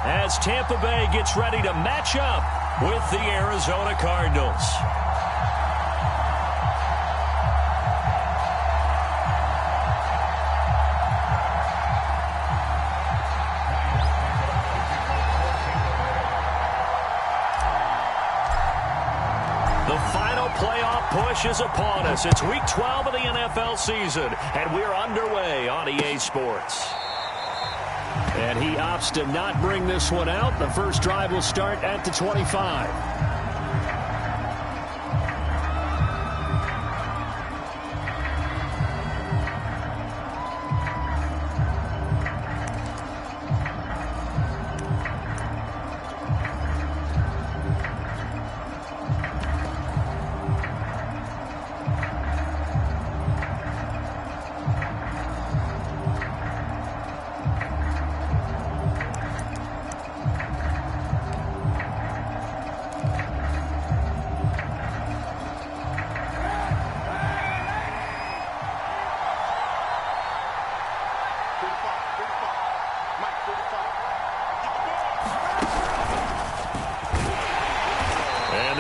as Tampa Bay gets ready to match up with the Arizona Cardinals. The final playoff push is upon us. It's Week 12 of the NFL season, and we're underway on EA Sports. And he opts to not bring this one out. The first drive will start at the 25.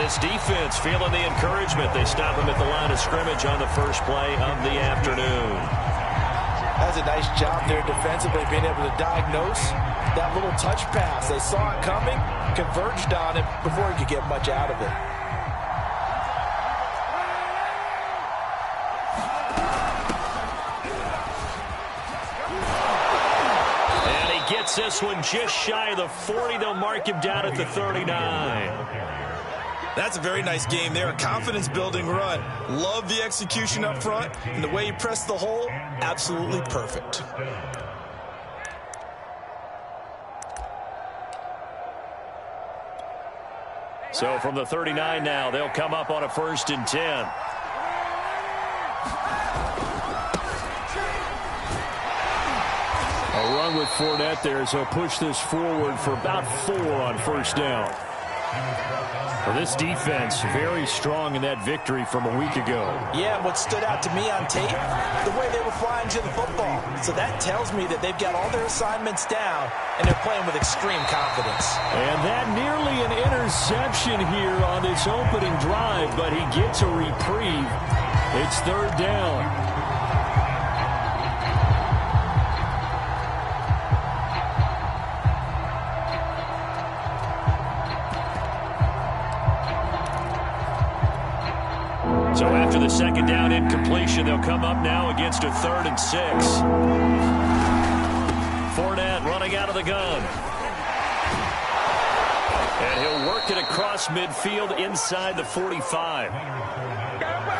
This defense feeling the encouragement. They stop him at the line of scrimmage on the first play of the afternoon. That's a nice job there defensively, being able to diagnose that little touch pass. They saw it coming, converged on it before he could get much out of it. And he gets this one just shy of the 40. They'll mark him down at the 39. That's a very nice game there. A confidence-building run. Love the execution up front. And the way he pressed the hole, absolutely perfect. So from the 39 now, they'll come up on a 1st and 10. A run with Fournette there, so push this forward for about 4 on 1st down. Well, this defense very strong in that victory from a week ago. Yeah, what stood out to me on tape, the way they were flying to the football. So that tells me that they've got all their assignments down, and they're playing with extreme confidence. And that nearly an interception here on this opening drive, but he gets a reprieve. It's 3rd down. So after the 2nd down incompletion, they'll come up now against a 3rd and 6. Fournette running out of the gun. And he'll work it across midfield inside the 45.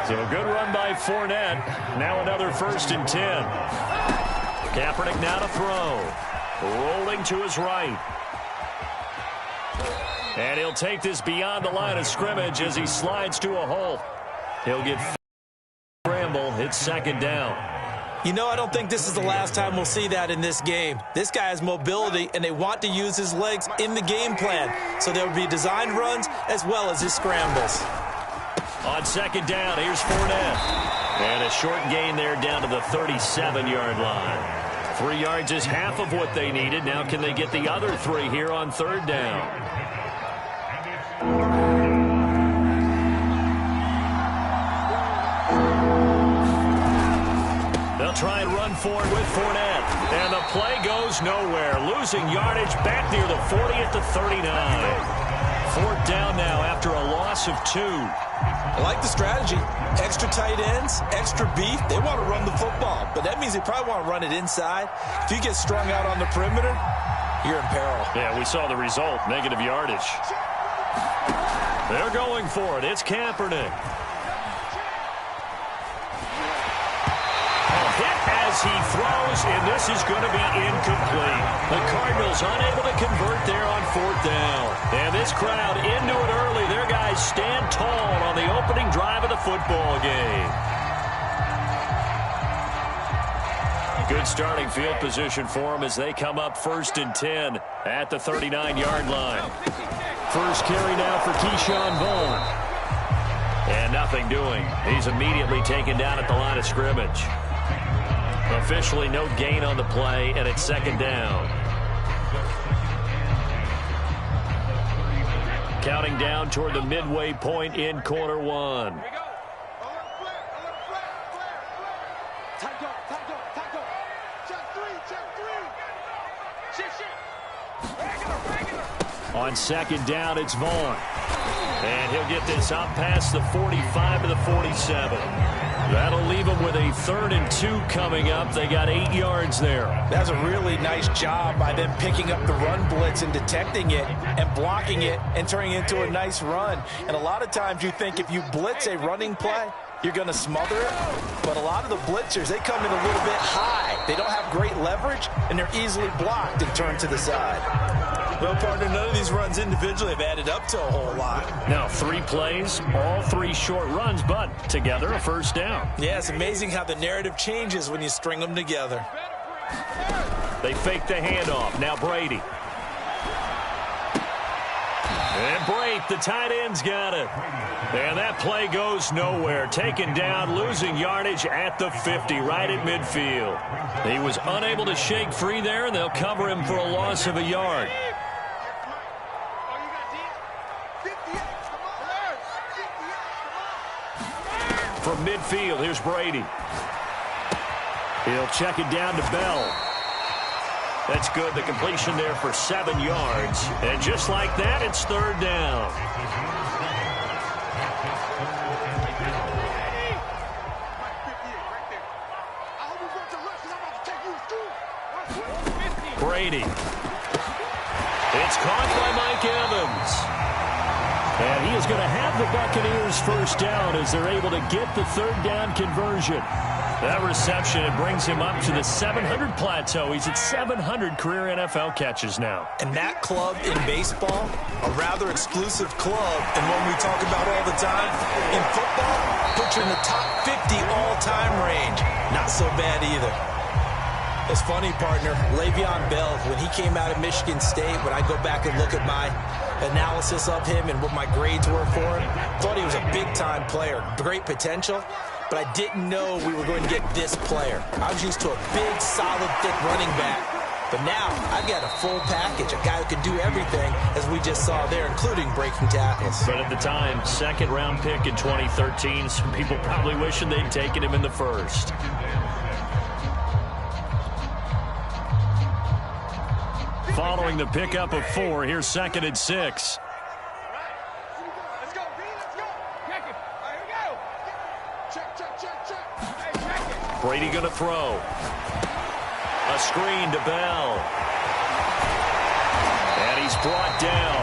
So a good run by Fournette. Now another 1st and 10. Kaepernick now to throw. Rolling to his right. And he'll take this beyond the line of scrimmage as he slides to a hole. He'll get scramble. It's 2nd down. You know, I don't think this is the last time we'll see that in this game. This guy has mobility, and they want to use his legs in the game plan. So there will be designed runs as well as his scrambles. On 2nd down, here's Fournette. And a short gain there down to the 37-yard line. 3 yards is half of what they needed. Now can they get the other 3 here on 3rd down? They'll try and run forward with Fournette. And the play goes nowhere. Losing yardage back near the 40 at the 39. 4th down now after a loss of 2. I like the strategy. Extra tight ends, extra beef. They want to run the football, but that means they probably want to run it inside. If you get strung out on the perimeter, you're in peril. Yeah, we saw the result. Negative yardage. They're going for it. It's Kaepernick. As he throws, and this is going to be incomplete. The Cardinals unable to convert there on 4th down. And this crowd into it early. Their guys stand tall on the opening drive of the football game. Good starting field position for them as they come up 1st and 10 at the 39-yard line. First carry now for Keyshawn Vaughn. And nothing doing. He's immediately taken down at the line of scrimmage. Officially no gain on the play, and it's 2nd down. Counting down toward the midway point in quarter one. On second down, it's Vaughn. And he'll get this up past the 45 to the 47. That'll leave them with a 3rd and 2 coming up. They got 8 yards there. That's a really nice job by them picking up the run blitz and detecting it and blocking it and turning it into a nice run. And a lot of times you think if you blitz a running play, you're going to smother it. But a lot of the blitzers, they come in a little bit high. They don't have great leverage, and they're easily blocked and turned to the side. Well, partner, none of these runs individually have added up to a whole lot. Now, 3 plays, all 3 short runs, but together a first down. Yeah, it's amazing how the narrative changes when you string them together. They fake the handoff. Now Brady. And Brate, the tight end's got it. And that play goes nowhere. Taken down, losing yardage at the 50, right at midfield. He was unable to shake free there, and they'll cover him for a loss of a yard. From midfield, here's Brady. He'll check it down to Bell. That's good. The completion there for 7 yards. And just like that, it's 3rd down. Brady. It's caught by Mike Evans. And he is going to have the Buccaneers first down as they're able to get the 3rd down conversion. That reception, it brings him up to the 700 plateau. He's at 700 career NFL catches now. And that club in baseball, a rather exclusive club, and one we talk about all the time. In football, put you in the top 50 all-time range. Not so bad either. It's funny, partner, Le'Veon Bell, when he came out of Michigan State, when I go back and look at my analysis of him and what my grades were for him, thought he was a big-time player, great potential, but I didn't know we were going to get this player. I was used to a big, solid, thick running back, but now I've got a full package, a guy who can do everything, as we just saw there, including breaking tackles. But at the time, 2nd-round pick in 2013, some people probably wishing they'd taken him in the 1st. Following the pickup of 4, here's 2nd and 6. Brady going to throw. A screen to Bell. And he's brought down.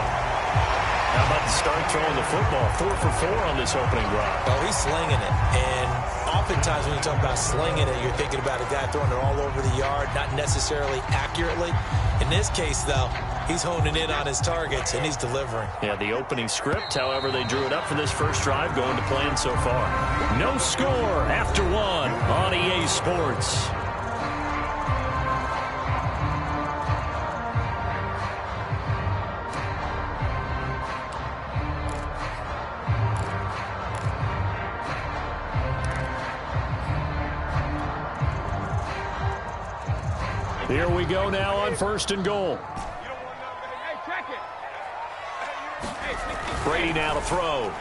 How about the start throwing the football? 4 for 4 on this opening drive. Oh, he's slinging it. And oftentimes when you talk about slinging it, you're thinking about a guy throwing it all over the yard, not necessarily accurately. In this case, though, he's honing in on his targets, and he's delivering. Yeah, the opening script, however, they drew it up for this first drive, going to plan so far. No score after 1 on EA Sports. Here we go now on 1st and goal. Brady now to throw.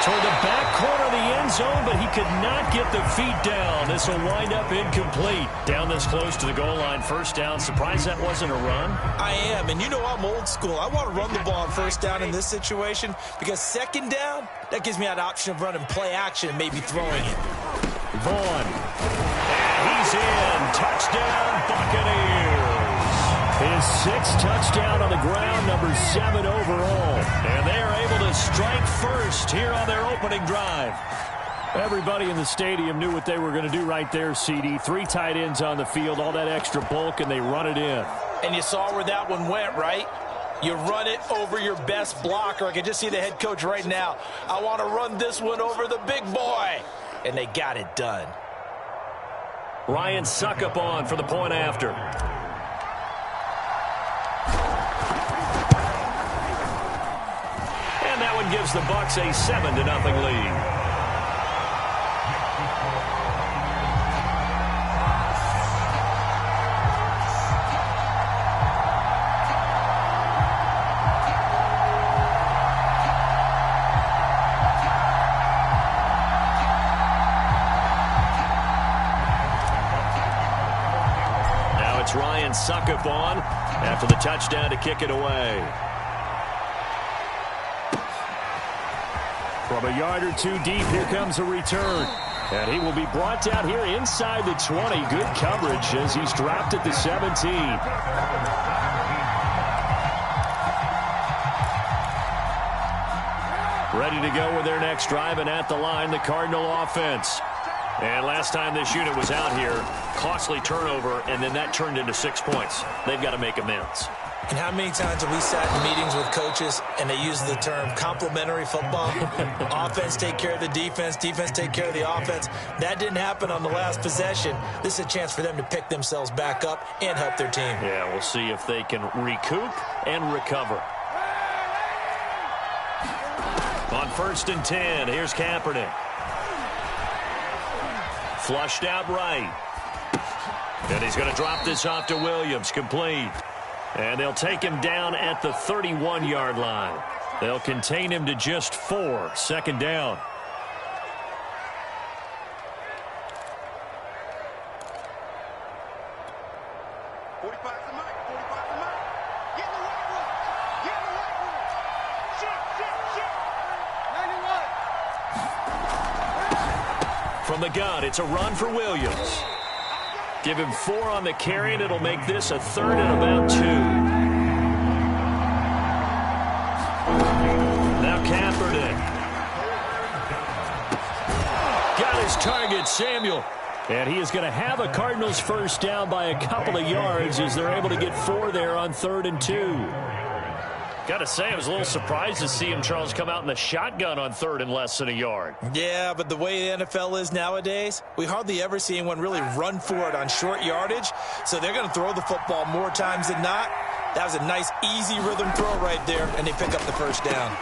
Toward the back corner of the end zone, but he could not get the feet down. This will wind up incomplete. Down this close to the goal line, 1st down. Surprised that wasn't a run? I am, and you know I'm old school. I want to run the ball on 1st down in this situation because 2nd down, that gives me that option of running play action and maybe throwing it. Vaughn. He's in. Touchdown, Buccaneers. His 6th touchdown on the ground, number 7 overall. And they are able to strike first here on their opening drive. Everybody in the stadium knew what they were going to do right there, CD. 3 tight ends on the field, all that extra bulk, and they run it in. And you saw where that one went, right? You run it over your best blocker. I can just see the head coach right now. I want to run this one over the big boy. And they got it done. Ryan Suckup on for the point after. And that one gives the Bucs a 7-0 lead. suck up on after the touchdown to kick it away. From a yard or two deep, here comes a return. And he will be brought down here inside the 20. Good coverage as he's dropped at the 17. Ready to go with their next drive, and at the line, the Cardinal offense. And last time this unit was out here, costly turnover, and then that turned into 6 points. They've got to make amends. And how many times have we sat in meetings with coaches and they use the term complementary football? Offense take care of the defense, defense take care of the offense. That didn't happen on the last possession. This is a chance for them to pick themselves back up and help their team. Yeah, we'll see if they can recoup and recover. On 1st and 10, here's Kaepernick. Flushed out right. And he's going to drop this off to Williams, complete. And they'll take him down at the 31-yard line. They'll contain him to just 4, 2nd down. From the gun, it's a run for Williams. Give him 4 on the carry, and it'll make this a 3rd and about 2. Now Kaepernick. Got his target, Samuel. And he is going to have a Cardinals first down by a couple of yards as they're able to get 4 there on 3rd and 2. Got to say, I was a little surprised to see him, Charles, come out in the shotgun on 3rd and less than a yard. Yeah, but the way the NFL is nowadays, we hardly ever see anyone really run for it on short yardage. So they're going to throw the football more times than not. That was a nice, easy rhythm throw right there, and they pick up the first down.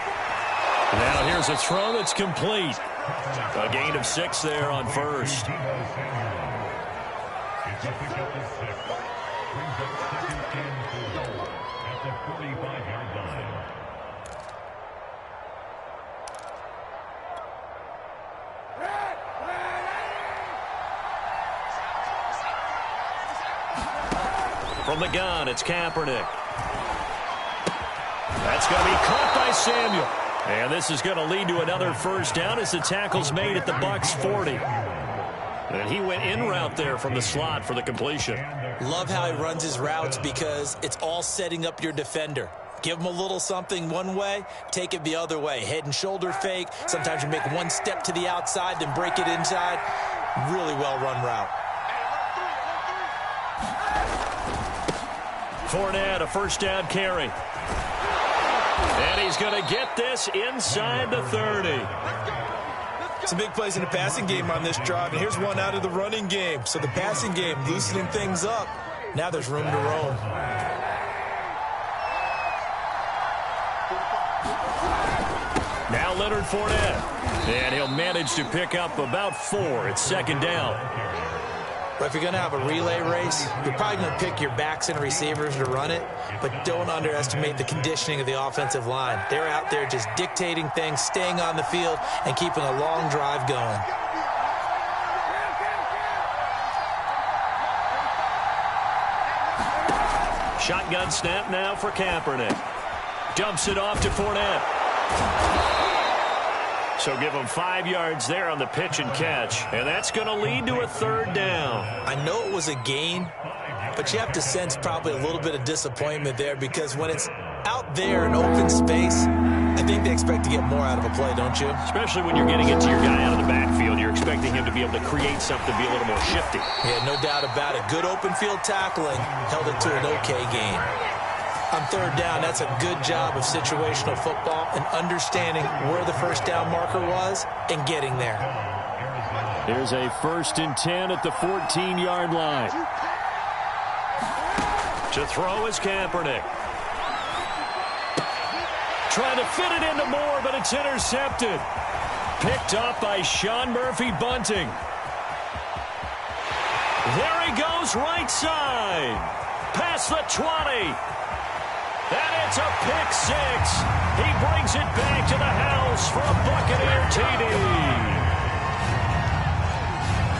Now here's a throw that's complete. A gain of 6 there on 1st. From the gun, it's Kaepernick. That's going to be caught by Samuel. And this is going to lead to another first down as the tackle's made at the Bucs 40. And he went in route there from the slot for the completion. Love how he runs his routes because it's all setting up your defender. Give him a little something one way, take it the other way. Head and shoulder fake. Sometimes you make one step to the outside, then break it inside. Really well-run route. Fournette, a first down carry. And he's going to get this inside the 30. Some big plays in the passing game on this drive, and here's one out of the running game. So the passing game loosening things up. Now there's room to roam. Now Leonard Fournette. And he'll manage to pick up about 4. It's 2nd down. But if you're going to have a relay race, you're probably going to pick your backs and receivers to run it, but don't underestimate the conditioning of the offensive line. They're out there just dictating things, staying on the field, and keeping a long drive going. Shotgun snap now for Kaepernick. Dumps it off to Fournette. So give him 5 yards there on the pitch and catch. And that's going to lead to a 3rd down. I know it was a gain, but you have to sense probably a little bit of disappointment there because when it's out there in open space, I think they expect to get more out of a play, don't you? Especially when you're getting it to your guy out of the backfield. You're expecting him to be able to create something, be a little more shifty. Yeah, no doubt about it. Good open field tackling held it to an okay gain. On 3rd down, that's a good job of situational football and understanding where the first down marker was and getting there. Here's a 1st and 10 at the 14-yard line. To throw is Kaepernick. Trying to fit it into Moore, but it's intercepted. Picked up by Sean Murphy-Bunting. There he goes, right side. Past the 20. And it's a pick 6. He brings it back to the house for a Buccaneer TD.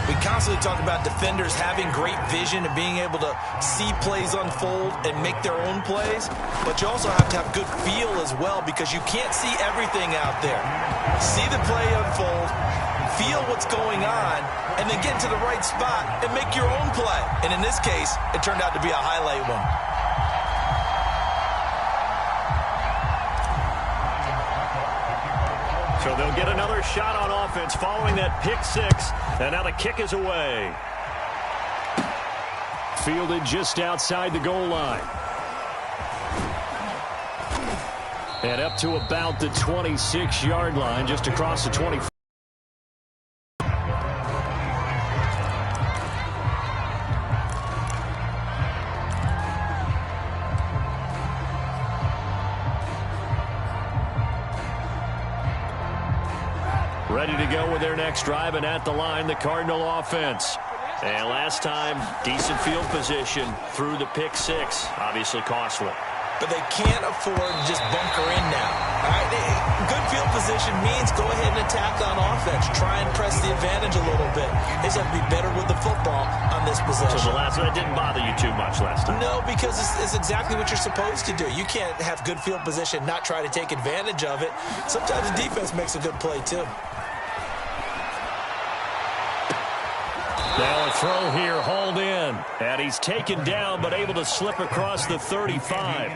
We constantly talk about defenders having great vision and being able to see plays unfold and make their own plays, but you also have to have good feel as well because you can't see everything out there. See the play unfold, feel what's going on, and then get into the right spot and make your own play. And in this case, it turned out to be a highlight one. So they'll get another shot on offense following that pick six. And now the kick is away. Fielded just outside the goal line. And up to about the 26-yard line, just across the 20. Ready to go with their next drive, and at the line, the Cardinal offense. And last time, decent field position through the pick six. Obviously costly. But they can't afford to just bunker in now. All right, good field position means go ahead and attack on offense. Try and press the advantage a little bit. They just have to be better with the football on this possession. So that didn't bother you too much last time? No, because it's exactly what you're supposed to do. You can't have good field position, not try to take advantage of it. Sometimes the defense makes a good play, too. Now a throw here, hauled in. And he's taken down, but able to slip across the 35.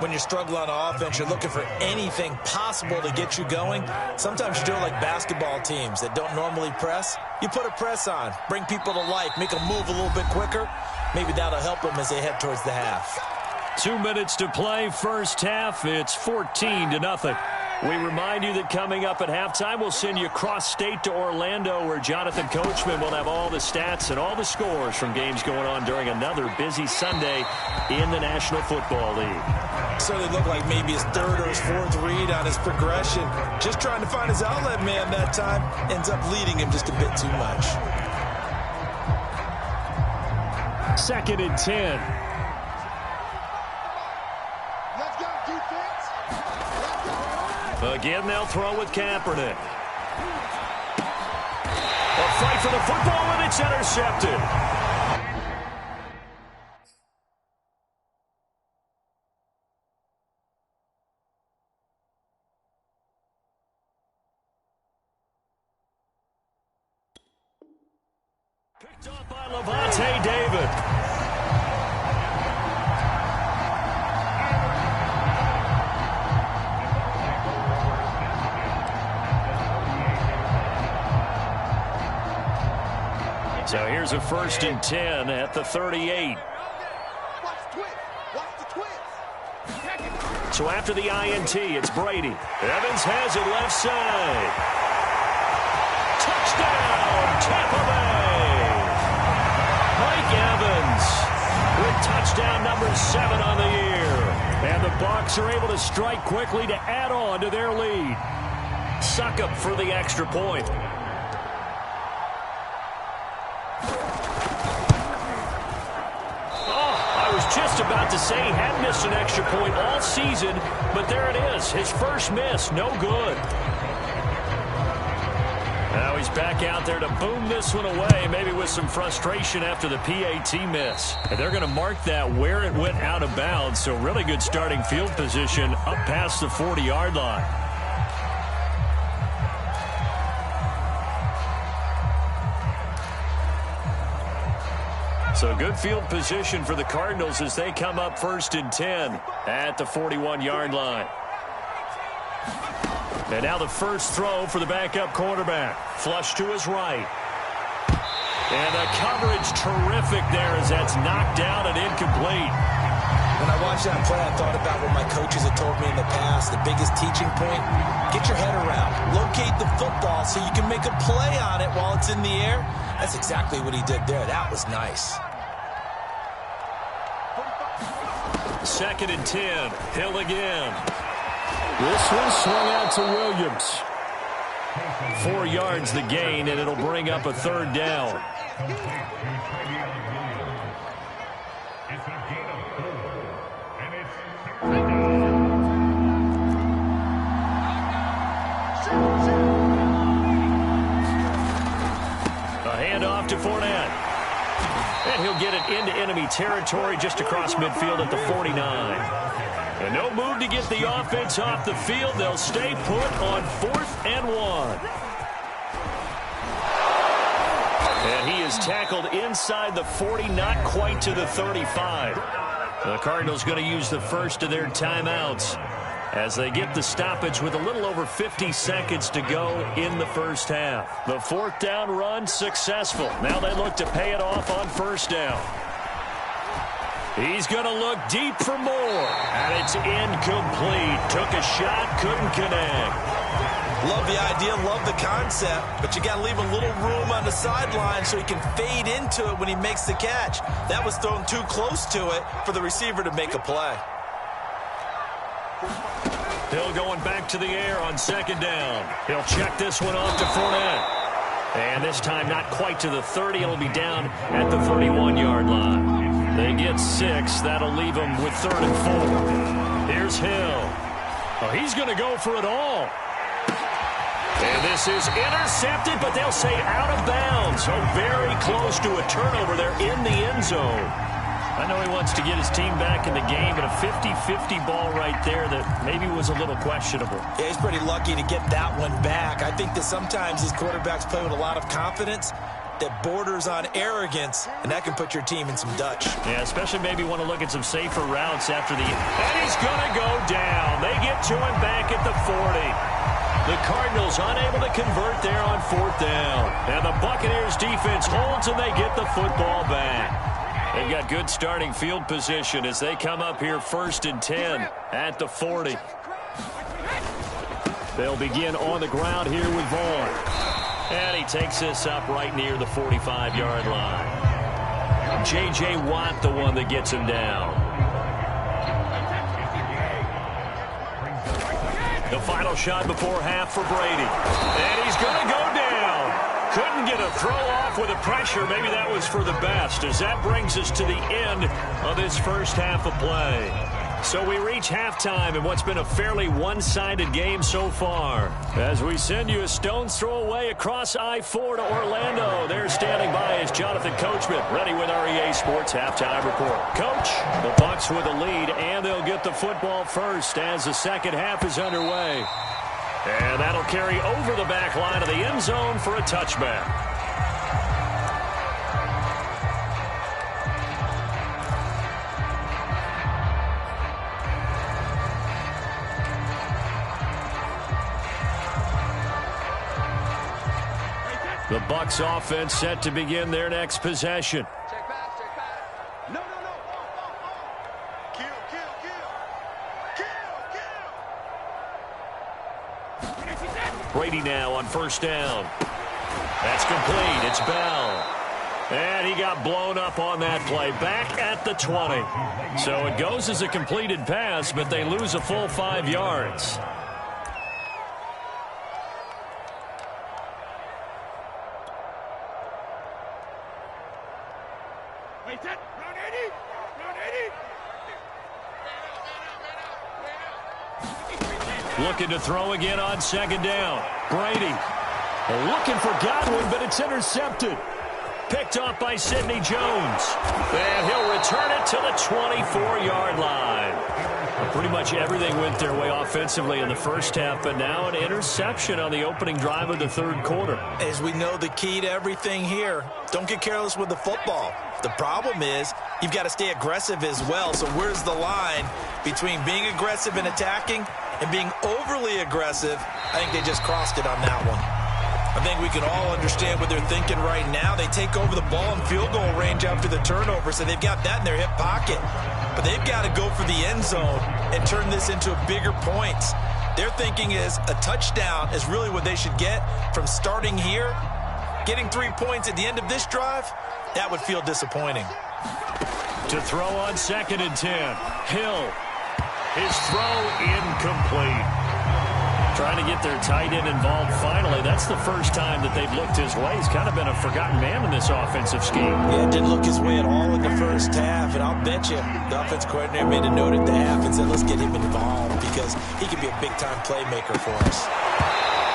When you struggle on offense, you're looking for anything possible to get you going. Sometimes you do it like basketball teams that don't normally press. You put a press on, bring people to life, make them move a little bit quicker. Maybe that'll help them as they head towards the half. 2 minutes to play, first half. It's 14-0. We remind you that coming up at halftime, we'll send you cross-state to Orlando, where Jonathan Coachman will have all the stats and all the scores from games going on during another busy Sunday in the National Football League. Certainly looked like maybe his third or his fourth read on his progression. Just trying to find his outlet man that time. Ends up leading him just a bit too much. 2nd and 10. Again, they'll throw with Kaepernick. A fight for the football, and it's intercepted. Picked up by Levante David. So here's a 1st and 10 at the 38. So after the INT, it's Brady. Evans has it left side. Touchdown, Tampa Bay. Mike Evans with touchdown number 7 on the year. And the Bucs are able to strike quickly to add on to their lead. Succop for the extra point. Just about to say he hadn't missed an extra point all season, but there it is. His first miss, no good. Now he's back out there to boom this one away, maybe with some frustration after the PAT miss. And they're going to mark that where it went out of bounds, so really good starting field position up past the 40-yard line. So good field position for the Cardinals as they come up 1st and 10 at the 41-yard line. And now the first throw for the backup quarterback. Flush to his right. And the coverage terrific there as that's knocked down and incomplete. When I watched that play, I thought about what my coaches had told me in the past. The biggest teaching point, get your head around. Locate the football so you can make a play on it while it's in the air. That's exactly what he did there. That was nice. 2nd and 10. Hill again. This one swung out to Williams. 4 yards the gain, and it'll bring up a 3rd down. to Fournette. And he'll get it into enemy territory just across midfield at the 49. And no move to get the offense off the field. They'll stay put on 4th and 1. And he is tackled inside the 40, not quite to the 35. The Cardinals going to use the first of their timeouts as they get the stoppage with a little over 50 seconds to go in the first half. The 4th down run successful. Now they look to pay it off on 1st down. He's going to look deep for more. And it's incomplete. Took a shot, couldn't connect. Love the idea, love the concept, but you got to leave a little room on the sideline so he can fade into it when he makes the catch. That was thrown too close to it for the receiver to make a play. Hill going back to the air on 2nd down. He'll check this one off to Fournette. And this time not quite to the 30. It'll be down at the 31-yard line. They get 6. That'll leave them with 3rd and 4. Here's Hill. Oh, he's going to go for it all. And this is intercepted, but they'll say out of bounds. So very close to a turnover there in the end zone. I know he wants to get his team back in the game, but a 50-50 ball right there that maybe was a little questionable. Yeah, he's pretty lucky to get that one back. I think that sometimes these quarterbacks play with a lot of confidence that borders on arrogance, and that can put your team in some Dutch. Yeah, especially maybe want to look at some safer routes after the... And he's going to go down. They get to him back at the 40. The Cardinals unable to convert there on 4th down. And the Buccaneers defense holds and they get the football back. They've got good starting field position as they come up here 1st and 10 at the 40. They'll begin on the ground here with Vaughn. And he takes this up right near the 45-yard line. J.J. Watt, the one that gets him down. The final shot before half for Brady. And he's going to go down. Couldn't get a throw off with the pressure. Maybe that was for the best, as that brings us to the end of this first half of play. So we reach halftime in what's been a fairly one-sided game so far. As we send you a stone's throw away across I-4 to Orlando. There standing by is Jonathan Coachman, ready with our EA Sports Halftime Report. Coach, the Bucs with a lead, and they'll get the football first as the second half is underway. And that'll carry over the back line of the end zone for a touchback. The Bucs offense set to begin their next possession. Check back, check back. No. Kill. Brady now on 1st down. That's complete. It's Bell. And he got blown up on that play. Back at the 20. So it goes as a completed pass, but they lose a full 5 yards. Looking to throw again on 2nd down. Brady looking for Godwin, but it's intercepted. Picked off by Sidney Jones. And he'll return it to the 24-yard line. Well, pretty much everything went their way offensively in the first half, but now an interception on the opening drive of the 3rd quarter. As we know, the key to everything here, don't get careless with the football. The problem is you've got to stay aggressive as well. So where's the line between being aggressive and attacking and being overly aggressive? I think they just crossed it on that one. I think we can all understand what they're thinking right now. They take over the ball in field goal range after the turnover, so they've got that in their hip pocket. But they've got to go for the end zone and turn this into bigger points. Their thinking is a touchdown is really what they should get from starting here. Getting 3 points at the end of this drive, that would feel disappointing. To throw on 2nd and 10. Hill. His throw incomplete. Trying to get their tight end involved finally. That's the first time that they've looked his way. He's kind of been a forgotten man in this offensive scheme. Yeah, didn't look his way at all in the first half, and I'll bet you the offense coordinator made a note at the half and said, let's get him involved because he could be a big-time playmaker for us.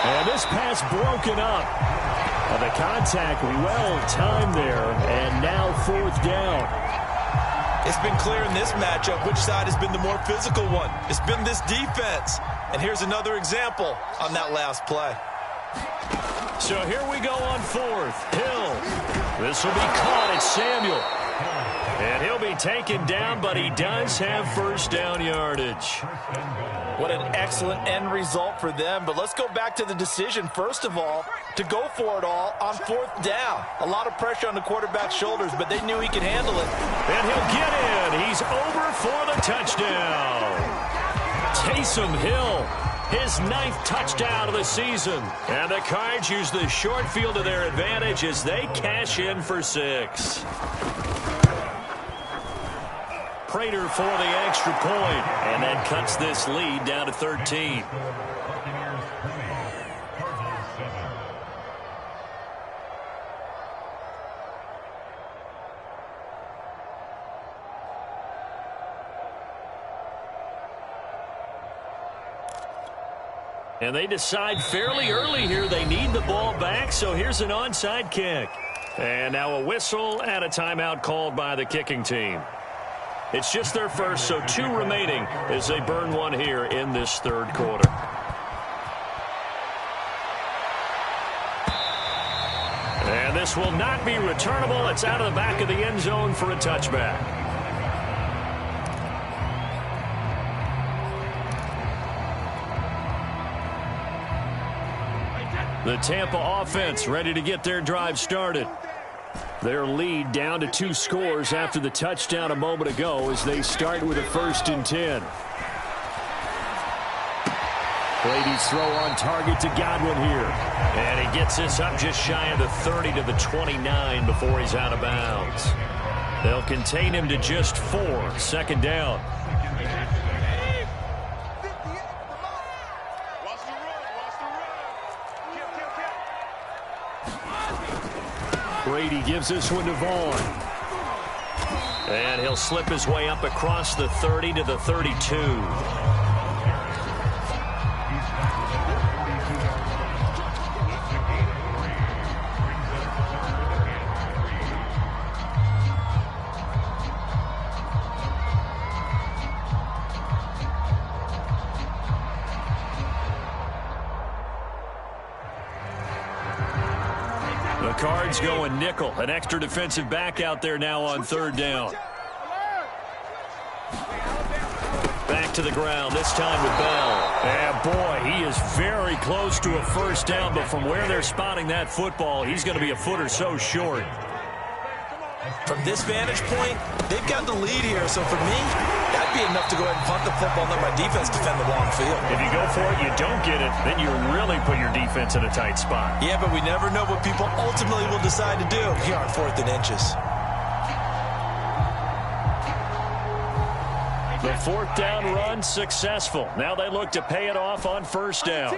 And this pass broken up. The contact well-timed there, and now 4th down. It's been clear in this matchup which side has been the more physical one. It's been this defense. And here's another example on that last play. So here we go on 4th. Hill. This will be caught at Samuel. And he'll be taken down, but he does have 1st down yardage. What an excellent end result for them. But let's go back to the decision, first of all, to go for it all on 4th down. A lot of pressure on the quarterback's shoulders, but they knew he could handle it. And he'll get in. He's over for the touchdown. Taysom Hill, his 9th touchdown of the season. And the Cards use the short field to their advantage as they cash in for 6. Prater for the extra point, and that cuts this lead down to 13. And they decide fairly early here they need the ball back, so here's an onside kick. And now a whistle and a timeout called by the kicking team. It's just their first, so 2 remaining as they burn one here in this 3rd quarter. And this will not be returnable. It's out of the back of the end zone for a touchback. The Tampa offense ready to get their drive started. Their lead down to 2 scores after the touchdown a moment ago as they start with a 1st and 10. Brady's throw on target to Godwin here. And he gets this up just shy of the 30 to the 29 before he's out of bounds. They'll contain him to just 4. 2nd down. Brady gives this one to Vaughn. And he'll slip his way up across the 30 to the 32. Cards going nickel. An extra defensive back out there now on 3rd down. Back to the ground, this time with Bell. And boy, he is very close to a 1st down, but from where they're spotting that football, he's going to be a foot or so short. From this vantage point, they've got the lead here, so for me, that'd be enough to go ahead and punt the football and let my defense defend the long field. If you go for it, you don't get it, then you really put your defense in a tight spot. Yeah, but we never know what people ultimately will decide to do here on 4th and inches. The 4th down run successful. Now they look to pay it off on 1st down.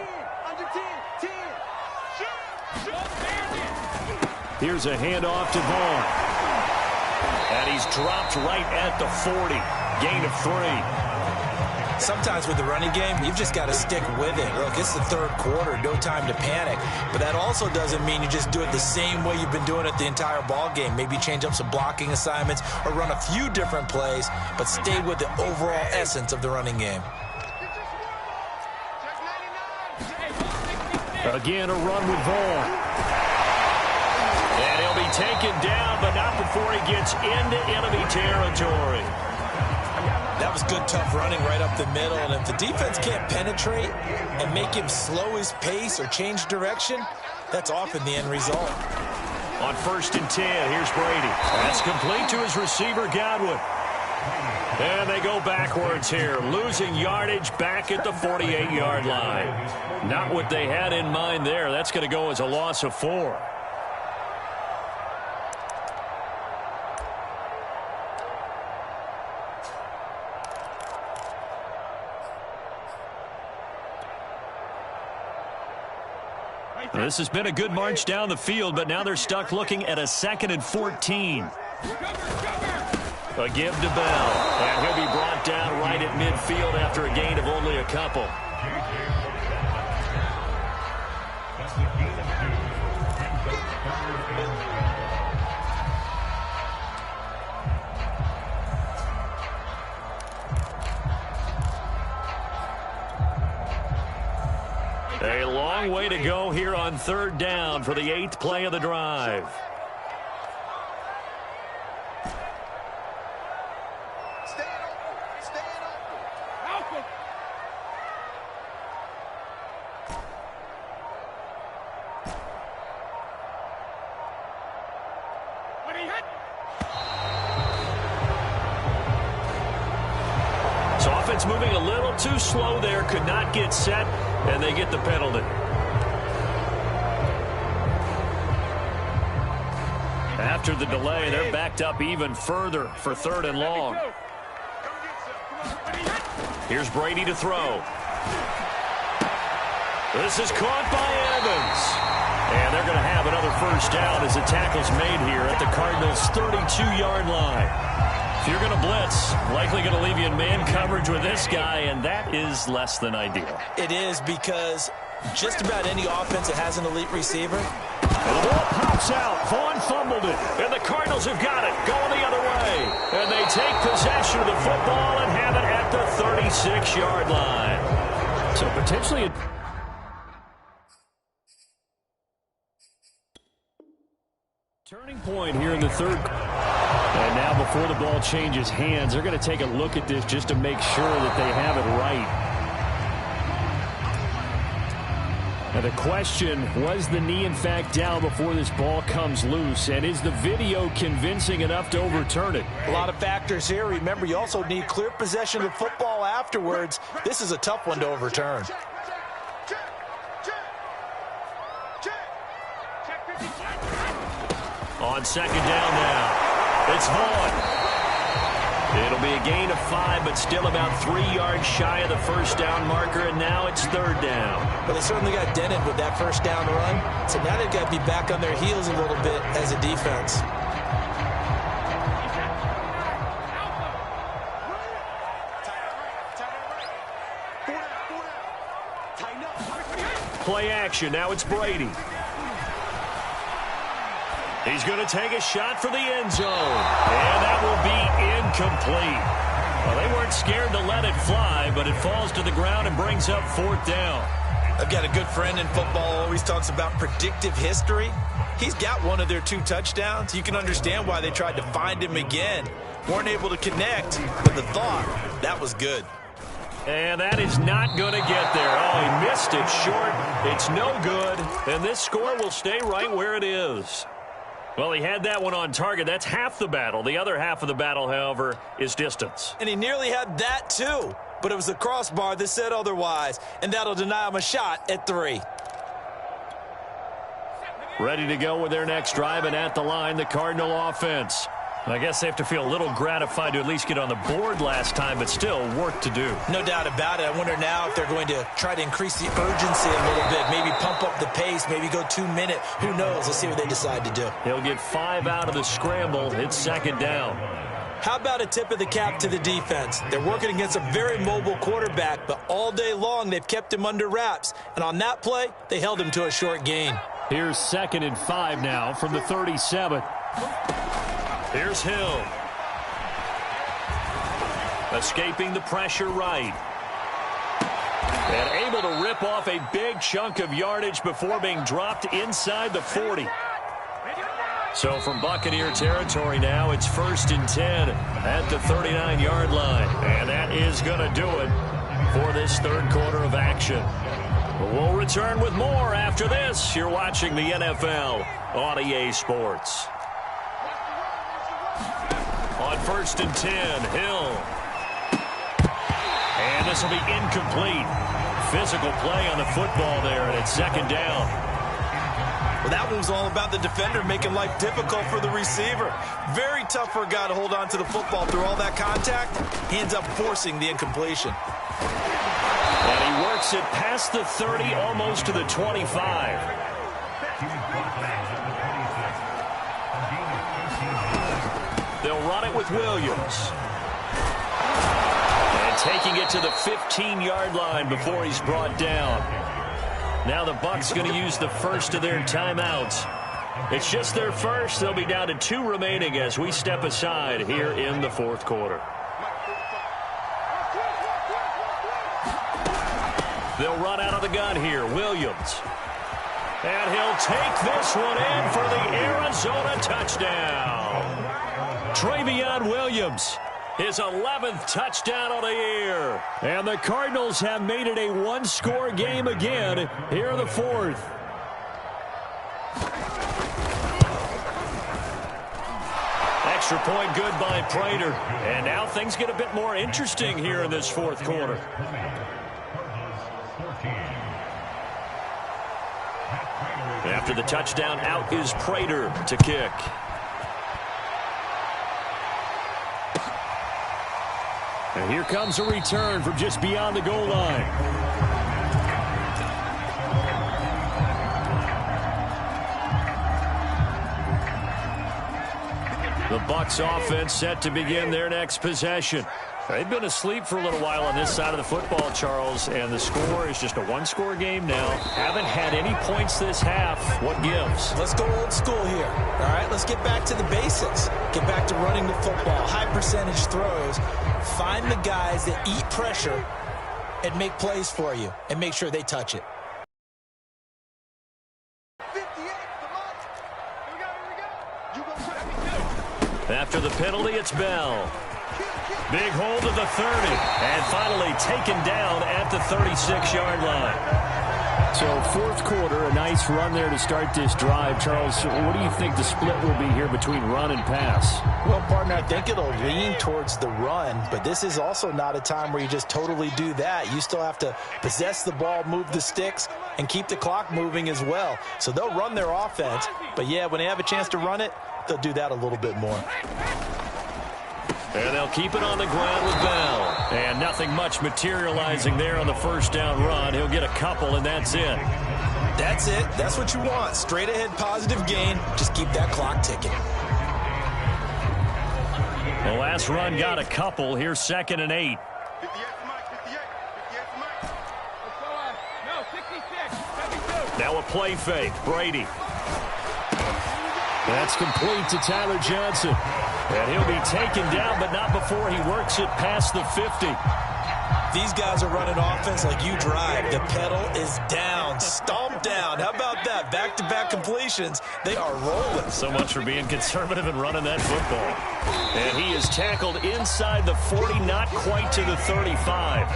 Here's a handoff to Vaughn. And he's dropped right at the 40. Gain of 3. Sometimes with the running game, you've just got to stick with it. Look, it's the 3rd quarter, no time to panic. But that also doesn't mean you just do it the same way you've been doing it the entire ball game. Maybe change up some blocking assignments or run a few different plays, but stay with the overall essence of the running game. Again, a run with Vaughn. And he'll be taken down, but not before he gets into enemy territory. That was good, tough running right up the middle. And if the defense can't penetrate and make him slow his pace or change direction, that's often the end result. On 1st and 10, here's Brady. That's complete to his receiver, Godwin. And they go backwards here, losing yardage back at the 48-yard line. Not what they had in mind there. That's going to go as a loss of 4. This has been a good march down the field, but now they're stuck looking at a 2nd and 14. A give to Bell, and he'll be brought down right at midfield after a gain of only a couple. A long way to go here on 3rd down for the 8th play of the drive. So offense moving a little too slow there, could not get set, and they get the penalty. After the delay, they're backed up even further for 3rd and long. Here's Brady to throw. This is caught by Evans. And they're going to have another 1st down as the tackle's made here at the Cardinals' 32-yard line. If you're going to blitz, likely going to leave you in man coverage with this guy, and that is less than ideal. It is, because just about any offense that has an elite receiver. And the ball pops out. Vaughn fumbled it. And the Cardinals have got it, going the other way. And they take possession of the football and have it at the 36-yard line. So potentially turning point here in the 3rd. And now before the ball changes hands, they're going to take a look at this just to make sure that they have it right. Now the question, was the knee in fact down before this ball comes loose? And is the video convincing enough to overturn it? A lot of factors here. Remember, you also need clear possession of the football afterwards. This is a tough one to overturn. On 2nd down now, it's Vaughn. It'll be a gain of 5, but still about 3 yards shy of the 1st down marker, and now it's 3rd down. Well, they certainly got dented with that 1st down run, so now they've got to be back on their heels a little bit as a defense. Play action, now it's Brady. He's going to take a shot for the end zone. And that will be incomplete. Well, they weren't scared to let it fly, but it falls to the ground and brings up 4th down. I've got a good friend in football, always talks about predictive history. He's got one of their 2 touchdowns. You can understand why they tried to find him again. Weren't able to connect, but the thought, that was good. And that is not going to get there. Oh, he missed it short. It's no good. And this score will stay right where it is. Well, he had that one on target. That's half the battle. The other half of the battle, however, is distance. And he nearly had that, too. But it was the crossbar that said otherwise. And that'll deny him a shot at 3. Ready to go with their next drive, and at the line, the Cardinal offense. I guess they have to feel a little gratified to at least get on the board last time, but still work to do. No doubt about it. I wonder now if they're going to try to increase the urgency a little bit, maybe pump up the pace, maybe go 2-minute. Who knows? Let's see what they decide to do. He'll get 5 out of the scramble. It's 2nd down. How about a tip of the cap to the defense? They're working against a very mobile quarterback, but all day long they've kept him under wraps. And on that play, they held him to a short gain. Here's 2nd and 5 now from the 37. Here's Hill. Escaping the pressure right. And able to rip off a big chunk of yardage before being dropped inside the 40. So from Buccaneer territory now, it's 1st and 10 at the 39-yard line. And that is going to do it for this 3rd quarter of action. We'll return with more after this. You're watching the NFL on EA Sports. On 1st and 10, Hill. And this will be incomplete. Physical play on the football there, and it's 2nd down. Well, that one was all about the defender making life difficult for the receiver. Very tough for a guy to hold on to the football through all that contact. He ends up forcing the incompletion. And he works it past the 30, almost to the 25. They'll run it with Williams. And taking it to the 15-yard line before he's brought down. Now the Bucs going to use the first of their timeouts. It's just their first. They'll be down to 2 remaining as we step aside here in the fourth quarter. They'll run out of the gun here. Williams. And he'll take this one in for the Arizona touchdown. Travion Williams, his 11th touchdown of the year. And the Cardinals have made it a one-score game again here in the fourth. Extra point good by Prater. And now things get a bit more interesting here in this fourth quarter. After the touchdown, out is Prater to kick. And here comes a return from just beyond the goal line. The Bucs offense set to begin their next possession. They've been asleep for a little while on this side of the football, Charles, and the score is just a one-score game now. Haven't had any points this half. What gives? Let's go old school here. All right, let's get back to the basics. Get back to running the football, high percentage throws. Find the guys that eat pressure and make plays for you and make sure they touch it. After the penalty, it's Bell. Big hold of the 30, and finally taken down at the 36-yard line. So fourth quarter, a nice run there to start this drive. Charles, what do you think the split will be here between run and pass? Well, partner, I think it'll lean towards the run, but this is also not a time where you just totally do that. You still have to possess the ball, move the sticks, and keep the clock moving as well. So they'll run their offense, but yeah, when they have a chance to run it, they'll do that a little bit more. And they'll keep it on the ground with Bell. And nothing much materializing there on the first down run. He'll get a couple, and that's it. That's it. That's what you want. Straight ahead positive gain. Just keep that clock ticking. The last run got a couple. Here's 2nd and 8. 58 for Mike, 58 for Mike. No, 66, 72. Now a play fake. Brady. That's complete to Tyler Johnson. And he'll be taken down, but not before he works it past the 50. These guys are running offense like you drive. The pedal is down, stomped down. How about that? Back-to-back completions. They are rolling. So much for being conservative and running that football. And he is tackled inside the 40, not quite to the 35.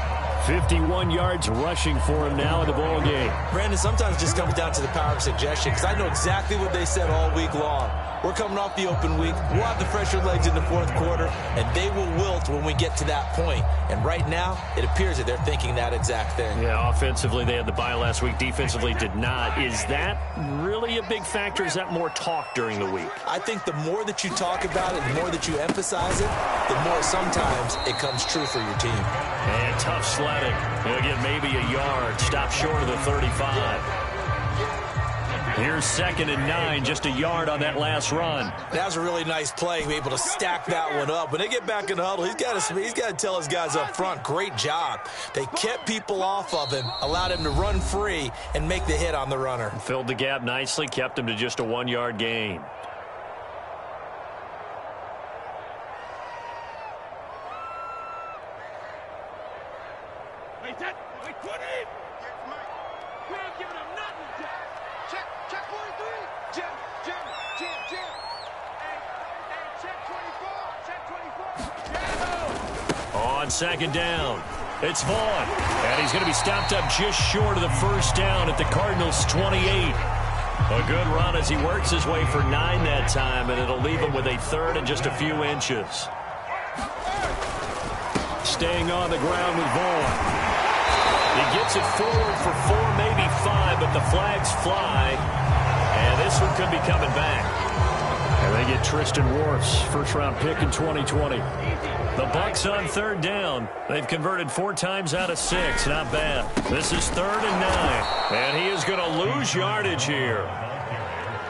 51 yards rushing for him now in the ball game. Brandon, sometimes it just comes down to the power of suggestion, because I know exactly what they said all week long. We're coming off the open week. We'll have the fresher legs in the fourth quarter, and they will wilt when we get to that point. And right now, it appears that they're thinking that exact thing. Yeah, offensively, they had the bye last week. Defensively, did not. Is that really a big factor? Is that more talk during the week? I think the more that you talk about it, the more that you emphasize it, the more sometimes it comes true for your team. And tough sledding. He'll get maybe a yard. Stop short of the 35. Here's 2nd and 9, just a yard on that last run. That was a really nice play, be able to stack that one up. When they get back in the huddle, he's got to tell his guys up front, great job. They kept people off of him, allowed him to run free and make the hit on the runner. Filled the gap nicely, kept him to just a 1-yard gain. On 2nd down, it's Vaughn, and he's going to be stopped up just short of the first down at the Cardinals' 28. A good run as he works his way for 9 that time, and it'll leave him with a 3rd and just a few inches. Staying on the ground with Vaughn. He gets it forward for 4, maybe 5, but the flags fly, and this one could be coming back. And they get Tristan Wirfs, first-round pick in 2020. The Bucs on 3rd down. They've converted 4 times out of 6. Not bad. This is 3rd and 9. And he is going to lose yardage here.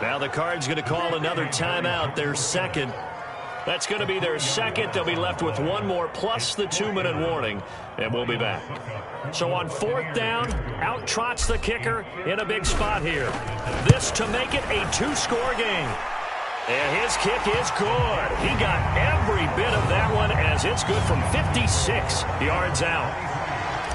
Now the Cards going to call another timeout, their 2nd. That's going to be their second. They'll be left with one more plus the 2-minute warning, and we'll be back. So on 4th down, out trots the kicker in a big spot here. This to make it a 2-score game. And his kick is good. He got every bit of that one as it's good from 56 yards out.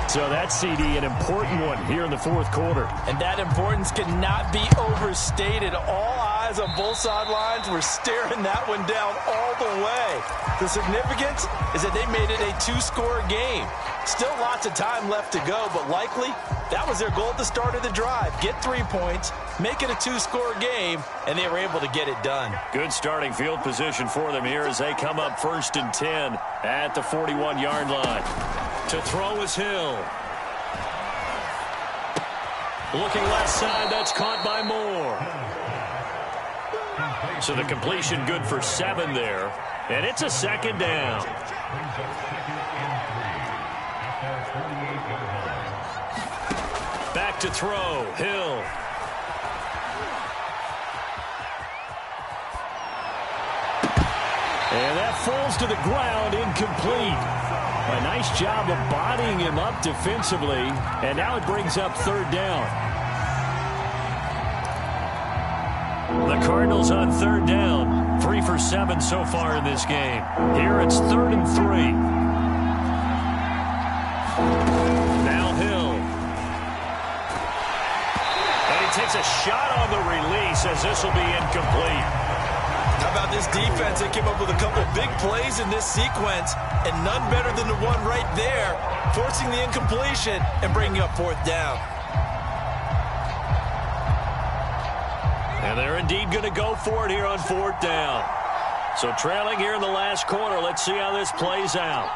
So that's, CD, an important one here in the 4th quarter. And that importance cannot be overstated. All eyes on both sidelines were staring that one down all the way. The significance is that they made it a 2-score game. Still lots of time left to go, but likely that was their goal at the start of the drive. Get 3 points, make it a 2-score game, and they were able to get it done. Good starting field position for them here as they come up 1st and 10 at the 41-yard line. To throw is Hill. Looking left side, that's caught by Moore. So the completion good for 7 there. And it's a 2nd down. Back to throw, Hill. And that falls to the ground, incomplete. A nice job of bodying him up defensively, and now it brings up 3rd down. The Cardinals on 3rd down, 3 for 7 so far in this game. Here it's 3rd and 3. Now Hill. And he takes a shot on the release as this will be incomplete. How about this defense? They came up with a couple big plays in this sequence, and none better than the one right there, forcing the incompletion and bringing up 4th down. And they're indeed going to go for it here on 4th down. So trailing here in the last quarter. Let's see how this plays out.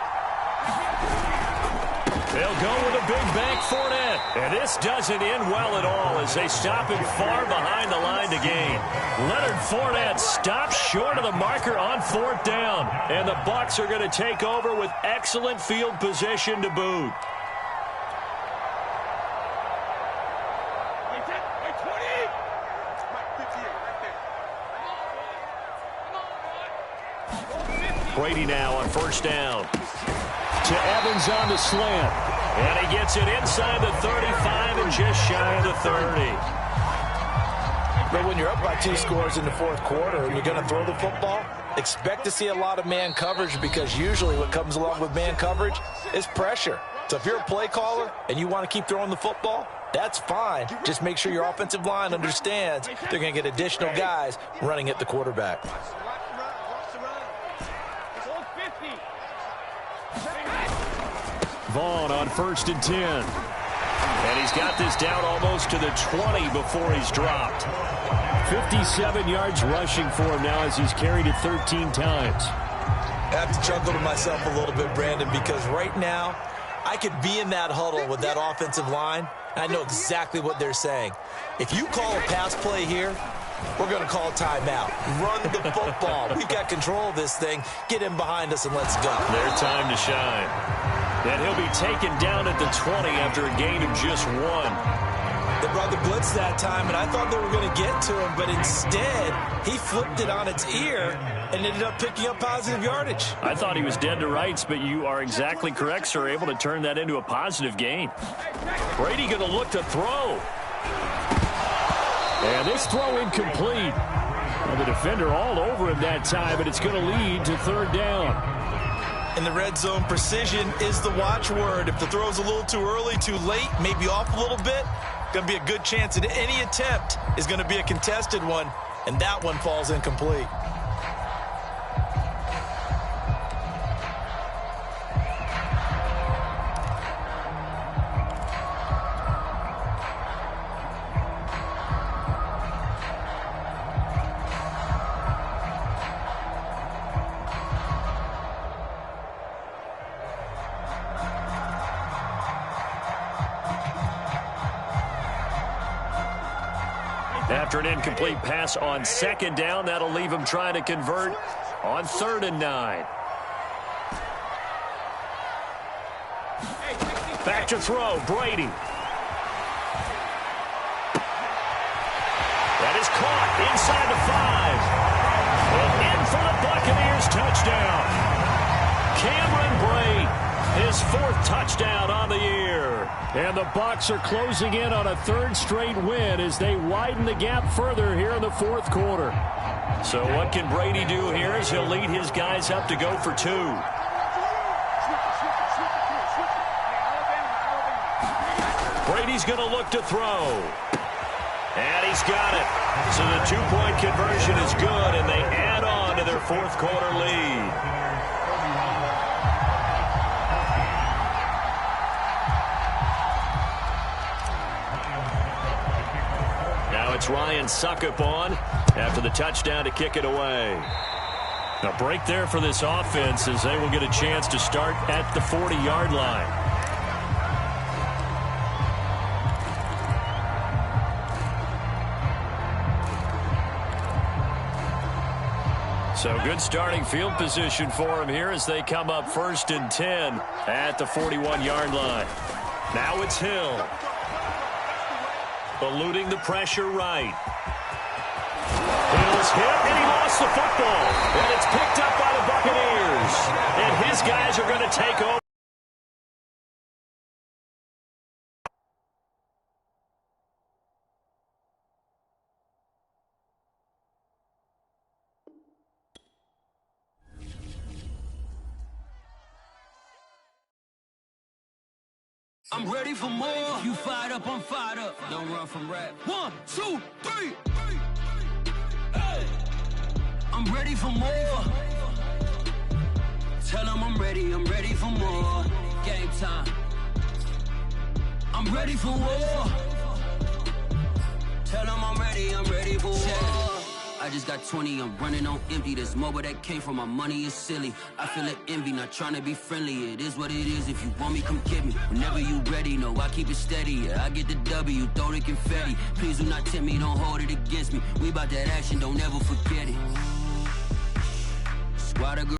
They'll go with a big bank Fournette. And this doesn't end well at all as they stop him far behind the line to gain. Leonard Fournette stops short of the marker on 4th down. And the Bucs are going to take over with excellent field position to boot. Brady now on 1st down. To Evans on the slant. And he gets it inside the 35 and just shy of the 30. But when you're up by 2 scores in the 4th quarter and you're going to throw the football, expect to see a lot of man coverage, because usually what comes along with man coverage is pressure. So if you're a play caller and you want to keep throwing the football, that's fine. Just make sure your offensive line understands they're going to get additional guys running at the quarterback. Vaughn on 1st and 10. And he's got this down almost to the 20 before he's dropped. 57 yards rushing for him now as he's carried it 13 times. I have to chuckle to myself a little bit, Brandon, because right now I could be in that huddle with that offensive line. I know exactly what they're saying. If you call a pass play here, we're going to call timeout. Run the football. We've got control of this thing. Get him behind us and let's go. Their time to shine. And he'll be taken down at the 20 after a gain of just 1. They brought the blitz that time, and I thought they were going to get to him, but instead he flipped it on its ear and ended up picking up positive yardage. I thought he was dead to rights, but you are exactly correct, sir, able to turn that into a positive gain. Brady going to look to throw. And this throw incomplete. Well, the defender all over him that time, but it's going to lead to 3rd down. In the red zone, precision is the watchword. If the throw's a little too early, too late, maybe off a little bit, going to be a good chance that any attempt is going to be a contested one, and that one falls incomplete. After an incomplete pass on 2nd down, that'll leave him trying to convert on 3rd and 9. Back to throw, Brady. That is caught inside the 5. And in for the Buccaneers his touchdown. Cameron Brate, his 4th touchdown on the year. And the Bucs are closing in on a 3rd straight win as they widen the gap further here in the 4th quarter. So what can Brady do here as he'll lead his guys up to go for 2. Brady's going to look to throw. And he's got it. So the 2-point conversion is good, and they add on to their 4th quarter lead. Now it's Ryan Suckup on after the touchdown to kick it away. A break there for this offense as they will get a chance to start at the 40-yard line. So good starting field position for him here as they come up 1st and 10 at the 41-yard line. Now it's Hill. Eluding the pressure right. Hill's hit, and he lost the football. And it's picked up by the Buccaneers. And his guys are going to take over. I'm ready for more. You fired up, I'm fired up. Don't run from rap. 1, 2, 3. Hey. I'm ready for more. Tell them I'm ready for more. Game time. I'm ready for war. Tell them I'm ready for war. I just got 20, I'm running on empty. This mobile that came from my money is silly. I feel it envy, not trying to be friendly. It is what it is, if you want me, come get me. Whenever you ready, no, I keep it steady. Yeah, I get the W, throw the confetti. Please do not tempt me, don't hold it against me. We about that action, don't ever forget it. Squad of